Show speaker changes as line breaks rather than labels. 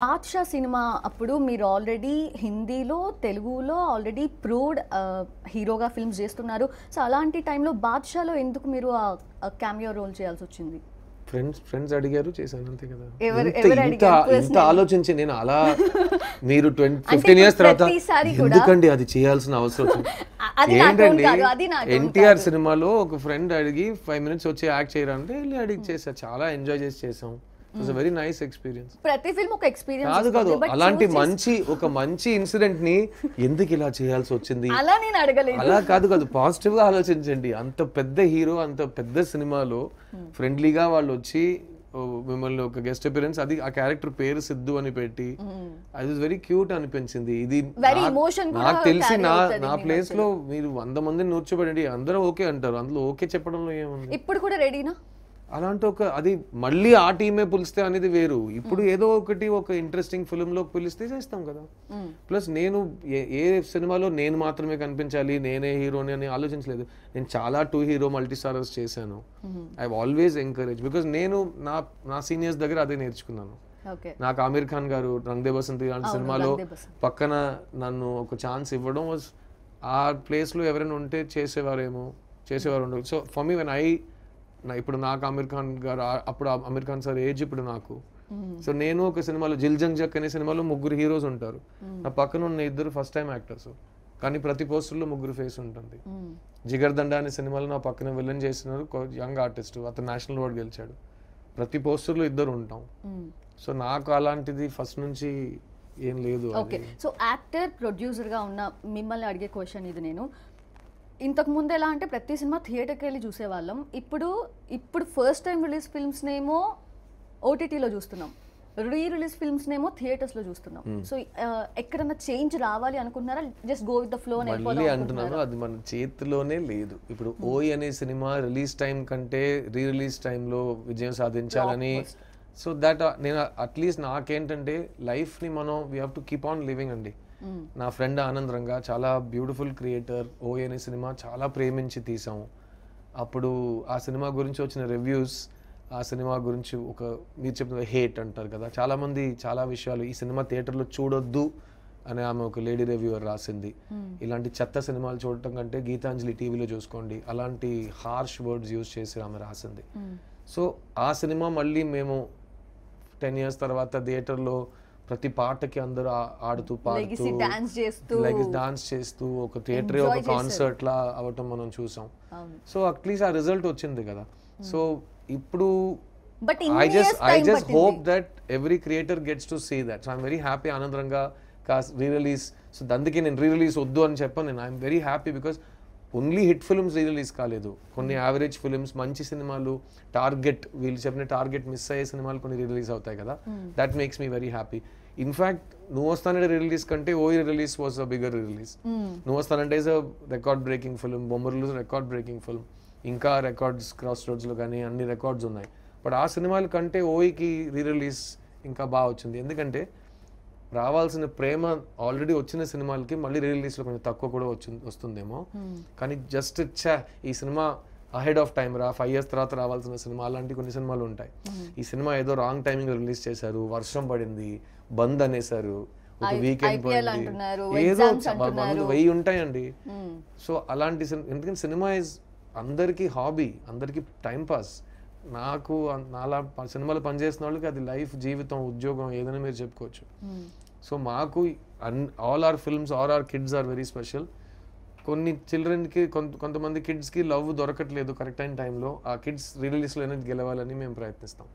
Badshah cinema అప్పుడు మీరు already హిందీలో, తెలుగులో ఆల్రెడీ ప్రూవ్డ్ హీరోగా ఫిల్మ్స్ చేస్తున్నారు. సో, అలాంటి టైంలో బాద్‌షాలో ఎందుకు మీరు క్యామియో రోల్ చేయాల్సొచ్చింది?
ఫ్రెండ్స్ అడిగారు చేశాను అంతే కదా.
ఎవరు
ఇంత
అడిగారు
ఇంత
పర్సనల్లీ?
ఆలోచించి నేను అలా మీరు
అంటే
15 ఇయర్స్ తర్వాత
ప్రతిసారి కూడా
ఎందుకండి అది చేయాల్సిన అవసరం వచ్చింది?
అది నా టోన్
ఏంటండి
కాదు. అది నా టోన్
ఎన్టీఆర్
కాదు.
సినిమాలో ఒక ఫ్రెండ్ అడిగి 5 మినిట్స్ వచ్చి యాక్ట్ చేయరా అంటే వెళ్ళి అడిగి చేశా. చాలా ఎంజాయ్ చేసి చేసాం. It was a very nice experience.
ప్రతి ఫిల్మ్ ఒక ఎక్స్‌పీరియన్స్
కాదు కాదు
ఇస్తుంది. బట్
అలాంటి
చూస్
ఒక మంచి ఇన్సిడెంట్ ని ఎందుకు ఇలా చేయాల్సి వచ్చింది
అలా నేను అడగలేదు.
అలా కాదు పాజిటివ్ గా ఆలోచించండి. అంత పెద్ద హీరో అంత పెద్ద సినిమాలో ఫ్రెండ్లీగా వాళ్ళు వచ్చి మిమ్మల్ని ఒక గెస్ట్ అపియరెన్స్ అది ఆ క్యారెక్టర్ పేరు సిద్ధు అని పెట్టి అది వెరీ క్యూట్ అనిపించింది. ఇది
వెరీ ఎమోషన్ కూడా
నాకు తెలిసి
carry అవుతది
నా
మీ
ప్లేస్
మధ్యలో.
లో మీరు 100 మందిని నూర్చోబడండి అందరూ ఓకే అంటారు. అందులో ఓకే చెప్పడంలో ఏముంది?
ఇప్పుడు కూడా రెడీనా?
అలాంటి అది మళ్ళీ ఆ టీమే పిలిస్తే అనేది వేరు. ఇప్పుడు ఏదో ఒకటి ఒక ఇంట్రెస్టింగ్ ఫిల్మ్ లో పిలిస్తే చేస్తాం కదా. ప్లస్ నేను ఏ సినిమాలో నేను మాత్రమే కనిపించాలి, నేనే హీరోని అని ఆలోచించలేదు. నేను చాలా 2 హీరో మల్టీ స్టారర్స్ చేశాను. ఐ ఆల్వేస్ ఎంకరేజ్ బికాస్ నేను నా సీనియర్స్ దగ్గర అదే నేర్చుకున్నాను.
ఓకే.
నాకు ఆమీర్ ఖాన్ గారు రంగ్ దే బసంతి లాంటి సినిమాలో
రంగ్ దే బసంతి.
పక్కన నన్ను ఒక ఛాన్స్ ఇవ్వడం వాజ్ ఆ ప్లేస్ లో ఎవరైనా ఉంటే చేసేవారు ఉండదు. సో ఫర్ మీ వెన్ ఇప్పుడు నాకు ఆమీర్ ఖాన్ గారు అప్పుడు ఆమీర్ ఖాన్ సార్ ఏజ్ ఇప్పుడు నాకు. సో నేను ఒక సినిమాలో జిల్ జంగ్ జక్ అనే సినిమాలో 3 హీరోస్ ఉంటారు. నా పక్కన ఉన్న 2 ఫస్ట్ టైం యాక్టర్స్, కానీ ప్రతి పోస్టర్లో 3 ఫేస్ ఉంటుంది. జిగర్ దండ అనే సినిమాలో నా పక్కన విలన్ చేసినారు యంగ్ ఆర్టిస్ట్, అతను నేషనల్ అవార్డు గెలిచాడు. ప్రతి పోస్టర్లో 2 ఉంటాం. సో నాకు అలాంటిది ఫస్ట్ నుంచి ఏం లేదు.
ఓకే. సో యాక్టర్ ప్రొడ్యూసర్గా ఉన్న మిమ్మల్ని అడిగే క్వశ్చన్ ఇది. నేను ఇంతకు ముందు ఎలా అంటే ప్రతి సినిమా థియేటర్కి వెళ్ళి చూసేవాళ్ళం. ఇప్పుడు ఫస్ట్ టైం రిలీజ్ ఫిల్మ్స్నేమో ఓటీటీలో చూస్తున్నాం, రిలీజ్ ఫిల్మ్స్నేమో థియేటర్స్లో చూస్తున్నాం. సో ఎక్కడన్నా చేంజ్ రావాలి అనుకుంటున్నారా? Just go with the flow అని
మళ్ళీ అంటున్నాను, అది మన చేతిలోనే లేదు. ఇప్పుడు ఓయ్ అనే సినిమా రిలీజ్ టైం కంటే రీ రిలీజ్ టైంలో విజయం సాధించాలని. సో దట్ నేను అట్లీస్ట్ నాకేంటంటే లైఫ్ని మనం we have to keep on living అండి. నా ఫ్రెండ్ ఆనంద్ రంగా చాలా బ్యూటిఫుల్ క్రియేటర్. ఓయ్ అనే సినిమా చాలా ప్రేమించి తీసాము. అప్పుడు ఆ సినిమా గురించి వచ్చిన రివ్యూస్, ఆ సినిమా గురించి మీరు చెప్పిన హేట్ అంటారు కదా, చాలామంది చాలా విషయాలు ఈ సినిమా థియేటర్లో చూడొద్దు అని ఆమె ఒక లేడీ రివ్యూవర్ రాసింది. ఇలాంటి చెత్త సినిమాలు చూడటం కంటే గీతాంజలి టీవీలో చూసుకోండి అలాంటి హార్ష్ వర్డ్స్ యూజ్ చేసి ఆమె రాసింది. సో ఆ సినిమా మళ్ళీ మేము 10 ఇయర్స్ తర్వాత థియేటర్లో ప్రతి పాటకి అందరూ ఆడుతూ పాడుతూ డాన్స్ చేస్తూ ఒక థియేటర్ ఒక కాన్సర్ట్ లా అవటం మనం చూసాం. సో అట్లీస్ట్ ఆ రిజల్ట్ వచ్చింది కదా. సో ఇప్పుడు I just hope that every creator gets to see that. So I'm very happy Anand Ranga re-release. So అందుకే నేను re-release వద్దు అని చెప్పాను. నేను I'm very happy because only hit films re-release కాలేదు. కొన్ని యావరేజ్ ఫిల్మ్స్, మంచి సినిమాలు, వీళ్ళు చెప్పిన టార్గెట్ మిస్ అయ్యే సినిమాలు కొన్ని రీ-రిలీజ్ అవుతాయి కదా. That makes me very happy. In fact Nuvvu Vastanante release కంటే Oy release was a bigger release. Nuvvu Vastanante is a record breaking film, Bommarillu record breaking film, ఇంకా రికార్డ్స్ క్రాస్ రోడ్స్లో కానీ అన్ని రికార్డ్స్ ఉన్నాయి. బట్ ఆ సినిమాల కంటే ఓయ్కి రిలీజ్ ఇంకా బాగా వచ్చింది. ఎందుకంటే రావాల్సిన ప్రేమ ఆల్రెడీ వచ్చిన సినిమాలకి మళ్ళీ రిలీజ్లో కొంచెం తక్కువ కూడా వస్తుందేమో. కానీ జస్ట్ ఈ cinema ahead of time 5 years తర్వాత రావాల్సిన సినిమా, అలాంటి కొన్ని సినిమాలు ఉంటాయి. ఈ సినిమా ఏదో రాంగ్ టైమింగ్ రిలీజ్ చేశారు, వర్షం పడింది, బంద్ అనేసారు, ఒక వీకెండ్ పోయింది, ఏదో 1000 ఉంటాయండి. సో అలాంటి ఎందుకంటే సినిమా ఇస్ అందరికీ హాబీ, అందరికీ టైం పాస్. నాకు నాలా సినిమాలు పనిచేసిన వాళ్ళకి అది లైఫ్, జీవితం, ఉద్యోగం ఏదైనా మీరు చెప్పుకోవచ్చు. సో మాకు all are films are kids are very special. కొన్ని చిల్డ్రన్కి కొంతమంది కిడ్స్కి లవ్ దొరకట్లేదు కరెక్ట్ అయిన టైంలో. ఆ కిడ్స్ రిలీజ్లో గెలవాలని మేము ప్రయత్నిస్తాం.